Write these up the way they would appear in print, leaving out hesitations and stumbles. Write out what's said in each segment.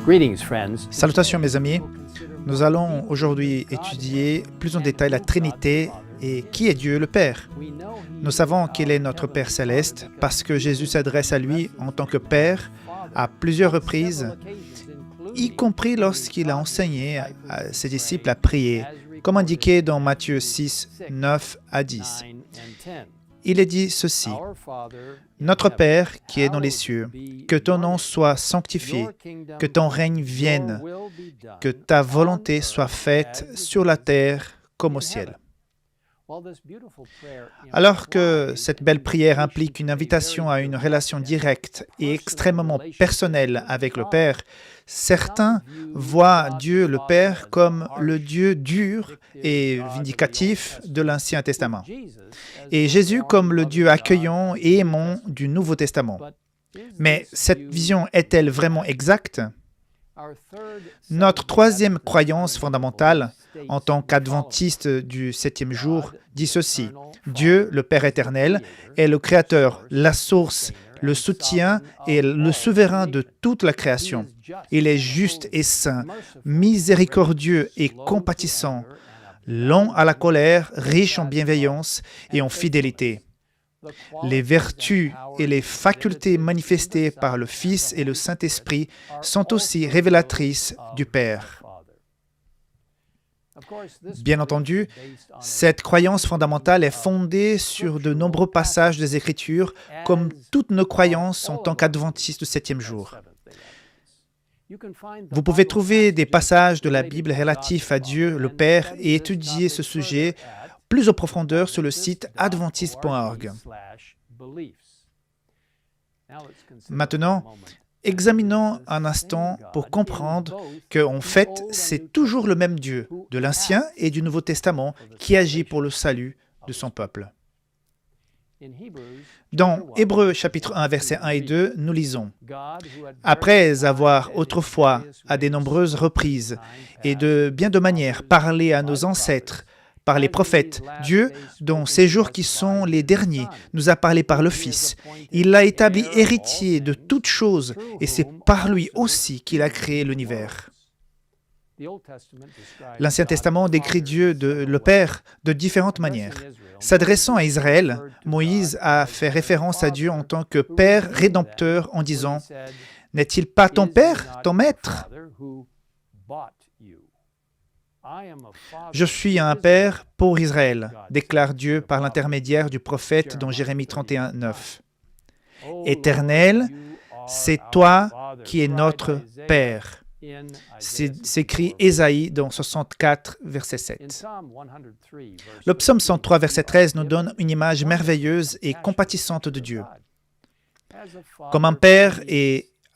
Greetings, friends. Salutations mes amis, nous allons aujourd'hui étudier plus en détail la Trinité et qui est Dieu le Père. Nous savons qu'il est notre Père céleste parce que Jésus s'adresse à lui en tant que Père à plusieurs reprises, y compris lorsqu'il a enseigné à ses disciples à prier, comme indiqué dans Matthieu 6, 9 à 10. Il est dit ceci: « Notre Père qui est dans les cieux, que ton nom soit sanctifié, que ton règne vienne, que ta volonté soit faite sur la terre comme au ciel. » Alors que cette belle prière implique une invitation à une relation directe et extrêmement personnelle avec le Père, certains voient Dieu le Père comme le Dieu dur et vindicatif de l'Ancien Testament, et Jésus comme le Dieu accueillant et aimant du Nouveau Testament. Mais cette vision est-elle vraiment exacte? Notre troisième croyance fondamentale, en tant qu'adventiste du septième jour, dit ceci: Dieu, le Père éternel, est le Créateur, la source, le soutien et le souverain de toute la création. Il est juste et saint, miséricordieux et compatissant, lent à la colère, riche en bienveillance et en fidélité. Les vertus et les facultés manifestées par le Fils et le Saint-Esprit sont aussi révélatrices du Père. Bien entendu, cette croyance fondamentale est fondée sur de nombreux passages des Écritures, comme toutes nos croyances en tant qu'adventistes du septième jour. Vous pouvez trouver des passages de la Bible relatifs à Dieu, le Père, et étudier ce sujet plus en profondeur sur le site adventiste.org. Maintenant, examinons un instant pour comprendre qu'en fait, c'est toujours le même Dieu de l'Ancien et du Nouveau Testament qui agit pour le salut de son peuple. Dans Hébreux chapitre 1, versets 1 et 2, nous lisons: « Après avoir autrefois, à de nombreuses reprises et de bien de manières, parlé à nos ancêtres par les prophètes, Dieu, dans ces jours qui sont les derniers, nous a parlé par le Fils. Il l'a établi héritier de toutes choses, et c'est par lui aussi qu'il a créé l'univers. » L'Ancien Testament décrit Dieu, le Père, de différentes manières. S'adressant à Israël, Moïse a fait référence à Dieu en tant que Père rédempteur en disant: « N'est-il pas ton Père, ton Maître ? Je suis un Père pour Israël, déclare Dieu par l'intermédiaire du prophète dans Jérémie 31, 9. Éternel, c'est toi qui es notre Père. S'écrit Ésaïe dans 64, verset 7. Le psaume 103, verset 13 nous donne une image merveilleuse et compatissante de Dieu. Comme un père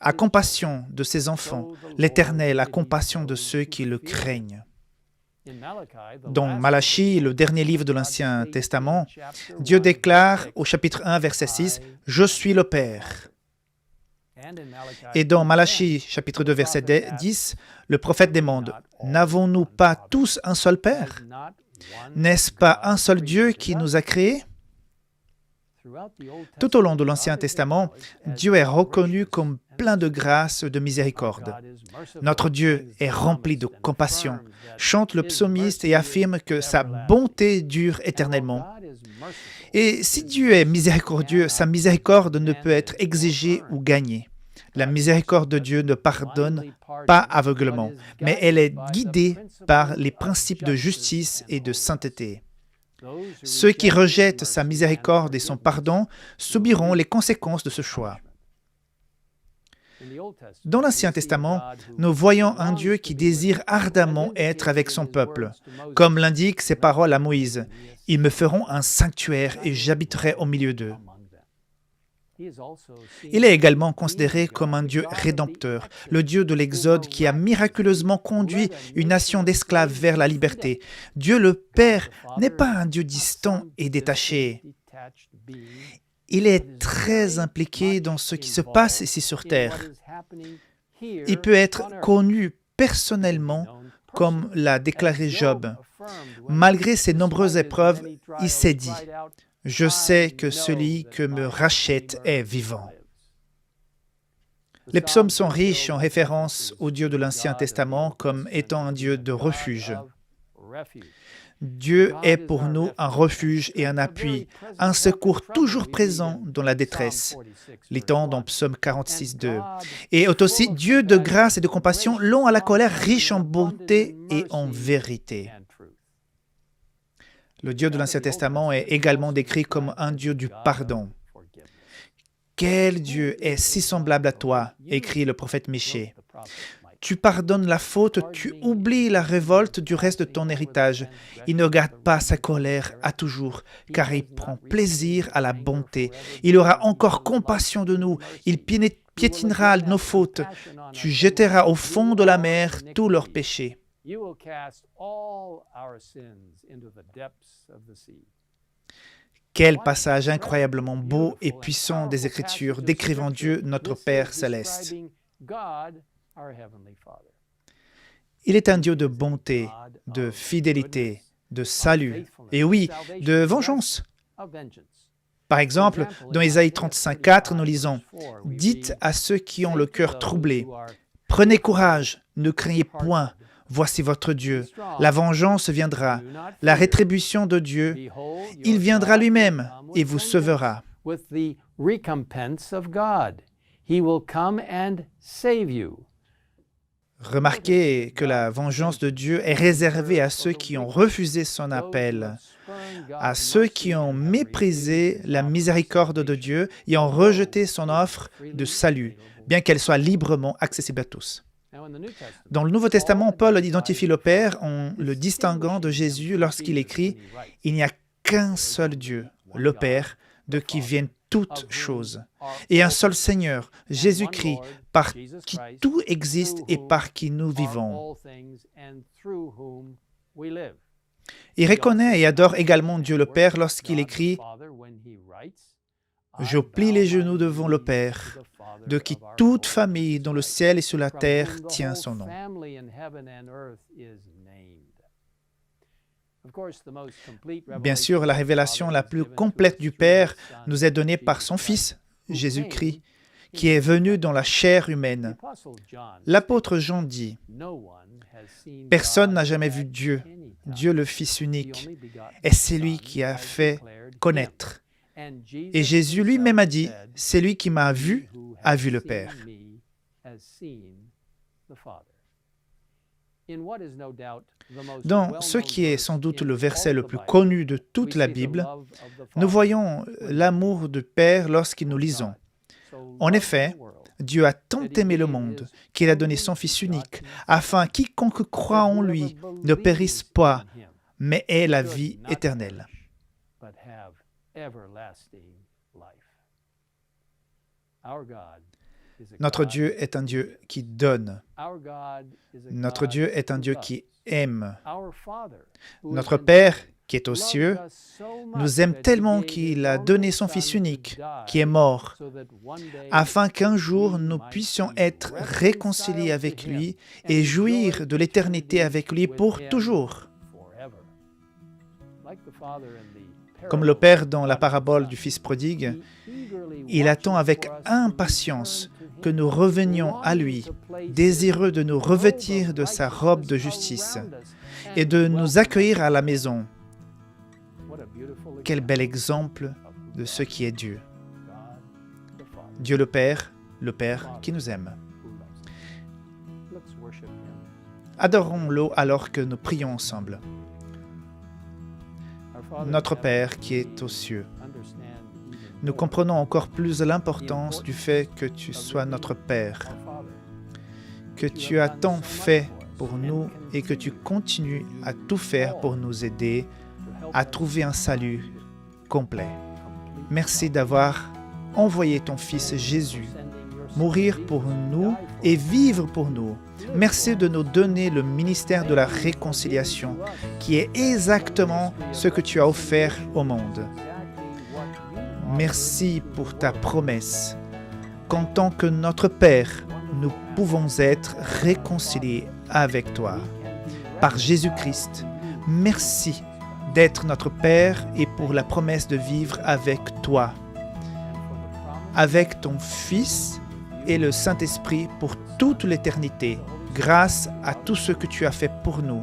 a compassion de ses enfants, l'Éternel a compassion de ceux qui le craignent. Dans Malachie, le dernier livre de l'Ancien Testament, Dieu déclare au chapitre 1, verset 6, « Je suis le Père ». Et dans Malachie, chapitre 2, verset 10, le prophète demande: « N'avons-nous pas tous un seul Père? N'est-ce pas un seul Dieu qui nous a créés ?» Tout au long de l'Ancien Testament, Dieu est reconnu comme plein de grâce et de miséricorde. Notre Dieu est rempli de compassion, chante le psalmiste et affirme que sa bonté dure éternellement. Et si Dieu est miséricordieux, sa miséricorde ne peut être exigée ou gagnée. La miséricorde de Dieu ne pardonne pas aveuglement, mais elle est guidée par les principes de justice et de sainteté. Ceux qui rejettent sa miséricorde et son pardon subiront les conséquences de ce choix. Dans l'Ancien Testament, nous voyons un Dieu qui désire ardemment être avec son peuple. Comme l'indiquent ses paroles à Moïse, « Ils me feront un sanctuaire et j'habiterai au milieu d'eux. » Il est également considéré comme un Dieu rédempteur, le Dieu de l'Exode qui a miraculeusement conduit une nation d'esclaves vers la liberté. Dieu le Père n'est pas un Dieu distant et détaché. Il est très impliqué dans ce qui se passe ici sur Terre. Il peut être connu personnellement, comme l'a déclaré Job. Malgré ses nombreuses épreuves, il s'est dit: « Je sais que celui que me rachète est vivant. » Les psaumes sont riches en référence au Dieu de l'Ancien Testament comme étant un Dieu de refuge. Dieu est pour nous un refuge et un appui, un secours toujours présent dans la détresse, lit-on dans Psaume 46:2. Et est aussi Dieu de grâce et de compassion, lent à la colère, riche en bonté et en vérité. Le Dieu de l'Ancien Testament est également décrit comme un Dieu du pardon. Quel Dieu est si semblable à toi, écrit le prophète Michée. Tu pardonnes la faute, tu oublies la révolte du reste de ton héritage. Il ne garde pas sa colère à toujours, car il prend plaisir à la bonté. Il aura encore compassion de nous, il piétinera nos fautes. Tu jetteras au fond de la mer tous leurs péchés. Quel passage incroyablement beau et puissant des Écritures décrivant Dieu, notre Père céleste. Il est un Dieu de bonté, de fidélité, de salut, et oui, de vengeance. Par exemple, dans Ésaïe 35:4, nous lisons « Dites à ceux qui ont le cœur troublé, prenez courage, ne craignez point, voici votre Dieu. La vengeance viendra, la rétribution de Dieu, il viendra lui-même et vous sauvera. » Remarquez que la vengeance de Dieu est réservée à ceux qui ont refusé son appel, à ceux qui ont méprisé la miséricorde de Dieu et ont rejeté son offre de salut, bien qu'elle soit librement accessible à tous. Dans le Nouveau Testament, Paul identifie le Père en le distinguant de Jésus lorsqu'il écrit « Il n'y a qu'un seul Dieu, le Père, de qui viennent toutes choses, et un seul Seigneur, Jésus-Christ, par qui tout existe et par qui nous vivons. » Il reconnaît et adore également Dieu le Père lorsqu'il écrit « Je plie les genoux devant le Père, de qui toute famille dans le ciel et sur la terre tient son nom. » Bien sûr, la révélation la plus complète du Père nous est donnée par son Fils, Jésus-Christ, qui est venu dans la chair humaine. L'apôtre Jean dit « Personne n'a jamais vu Dieu, Dieu le Fils unique, et c'est lui qui a fait connaître. » Et Jésus lui-même a dit « C'est lui qui m'a vu, a vu le Père. » Dans ce qui est sans doute le verset le plus connu de toute la Bible, nous voyons l'amour du Père lorsqu'il nous lisons. En effet, Dieu a tant aimé le monde qu'il a donné son Fils unique, afin que quiconque croit en lui ne périsse pas, mais ait la vie éternelle. Notre Dieu est un Dieu qui donne. Notre Dieu est un Dieu qui aime. Notre Père, qui est aux cieux, nous aime tellement qu'il a donné son Fils unique, qui est mort, afin qu'un jour nous puissions être réconciliés avec lui et jouir de l'éternité avec lui pour toujours. Comme le Père dans la parabole du Fils prodigue, il attend avec impatience que nous revenions à lui, désireux de nous revêtir de sa robe de justice et de nous accueillir à la maison. Quel bel exemple de ce qui est Dieu. Dieu le Père qui nous aime. Adorons-le alors que nous prions ensemble. Notre Père qui est aux cieux, nous comprenons encore plus l'importance du fait que tu sois notre Père, que tu as tant fait pour nous et que tu continues à tout faire pour nous aider à trouver un salut complet. Merci d'avoir envoyé ton Fils Jésus mourir pour nous et vivre pour nous. Merci de nous donner le ministère de la réconciliation, qui est exactement ce que tu as offert au monde. Merci pour ta promesse qu'en tant que notre Père, nous pouvons être réconciliés avec toi. Par Jésus-Christ, merci d'être notre Père et pour la promesse de vivre avec toi. Avec ton Fils et le Saint-Esprit pour toute l'éternité. Grâce à tout ce que tu as fait pour nous,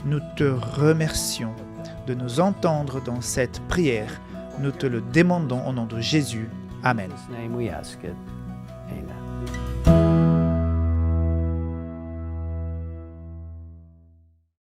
nous te remercions de nous entendre dans cette prière. Nous te le demandons au nom de Jésus. Amen. In His name we ask it. Amen.